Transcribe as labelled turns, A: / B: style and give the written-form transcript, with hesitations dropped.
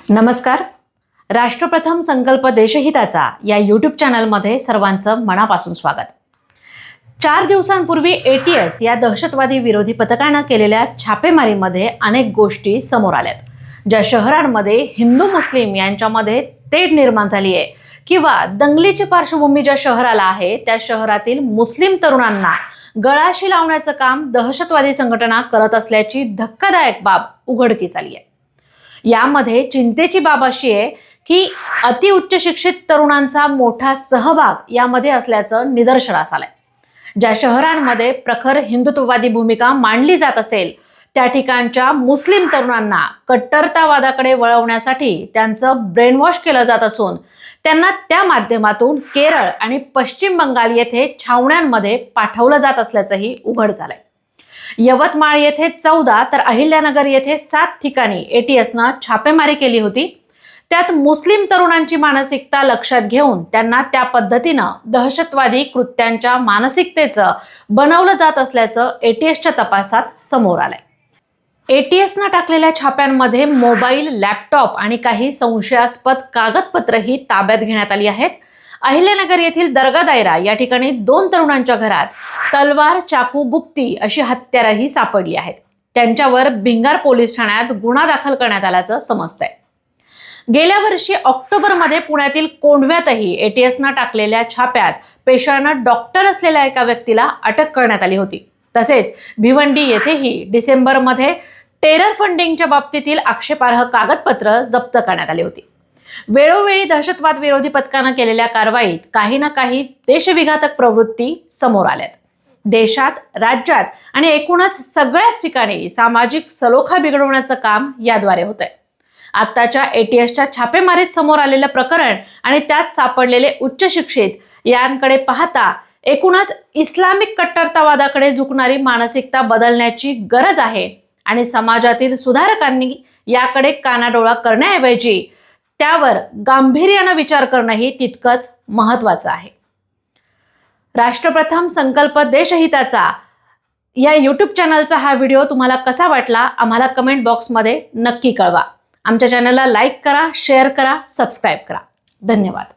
A: नमस्कार. राष्ट्रप्रथम संकल्प देशहिताचा या यूट्यूब चॅनलमध्ये सर्वांचं मनापासून स्वागत. 4 दिवसांपूर्वी ATS या दहशतवादी विरोधी पथकानं केलेल्या छापेमारीमध्ये अनेक गोष्टी समोर आल्यात. ज्या शहरांमध्ये हिंदू मुस्लिम यांच्यामध्ये तेढ निर्माण झाली आहे किंवा दंगलीची पार्श्वभूमी ज्या शहराला आहे त्या शहरातील मुस्लिम तरुणांना गळाशी लावण्याचं काम दहशतवादी संघटना करत असल्याची धक्कादायक बाब उघडकीस आली आहे. यामध्ये चिंतेची बाब अशी आहे की अतिउच्च शिक्षित तरुणांचा मोठा सहभाग यामध्ये असल्याचं निदर्शनास आलंय. ज्या शहरांमध्ये प्रखर हिंदुत्ववादी भूमिका मांडली जात असेल त्या ठिकाणच्या मुस्लिम तरुणांना कट्टरतावादाकडे वळवण्यासाठी त्यांचं ब्रेनवॉश केलं जात असून त्यांना त्या माध्यमातून केरळ आणि पश्चिम बंगाल येथे छावण्यांमध्ये पाठवलं जात असल्याचंही उघड झालंय. यवतमाळ येथे 14 तर अहिल्यानगर येथे 7 ठिकाणी ATSनं छापेमारी केली होती. त्यात मुस्लिम तरुणांची मानसिकता लक्षात घेऊन त्यांना त्या पद्धतीनं दहशतवादी कृत्यांच्या मानसिकतेचं बनवलं जात असल्याचं ATSच्या तपासात समोर आलंय. ATSनं टाकलेल्या छाप्यांमध्ये मोबाईल, लॅपटॉप आणि काही संशयास्पद कागदपत्रही ताब्यात घेण्यात आली आहेत. अहिल्यानगर येथील दर्गा दायरा या ठिकाणी 2 तरुणांच्या घरात तलवार, चाकू, गुप्ती अशी हत्यारही सापडली आहेत. त्यांच्यावर भिंगार पोलीस ठाण्यात गुन्हा दाखल करण्यात आल्याचं समजतंय. गेल्या वर्षी ऑक्टोबरमध्ये पुण्यातील कोंढव्यातही ATSनं टाकलेल्या छाप्यात पेशानं डॉक्टर असलेल्या एका व्यक्तीला अटक करण्यात आली होती. तसेच भिवंडी येथेही डिसेंबरमध्ये टेरर फंडिंगच्या बाबतीतील आक्षेपार्ह कागदपत्र जप्त करण्यात आली होती. वेळोवेळी दहशतवाद विरोधी पथकानं केलेल्या कारवाईत काही ना काही देशविघातक प्रवृत्ती समोर आल्यात. देशात, राज्यात आणि एकूणच सगळ्याच ठिकाणी सामाजिक सलोखा बिघडवण्याचं काम याद्वारे होतंय. आत्ताच्या ATSच्या छापेमारीत समोर आलेलं प्रकरण आणि त्यात सापडलेले उच्च शिक्षित यांकडे पाहता एकूणच इस्लामिक कट्टरतावादाकडे झुकणारी मानसिकता बदलण्याची गरज आहे आणि समाजातील सुधारकांनी याकडे कानाडोळा करण्याऐवजी त्यावर गांभीर्यानं विचार करणंही तितकंच महत्त्वाचं आहे. राष्ट्रप्रथम संकल्प देशहिताचा या यूट्यूब चॅनलचा हा व्हिडिओ तुम्हाला कसा वाटला आम्हाला कमेंट बॉक्समध्ये नक्की कळवा. आमच्या चॅनलला लाईक करा, शेअर करा, सबस्क्राईब करा. धन्यवाद.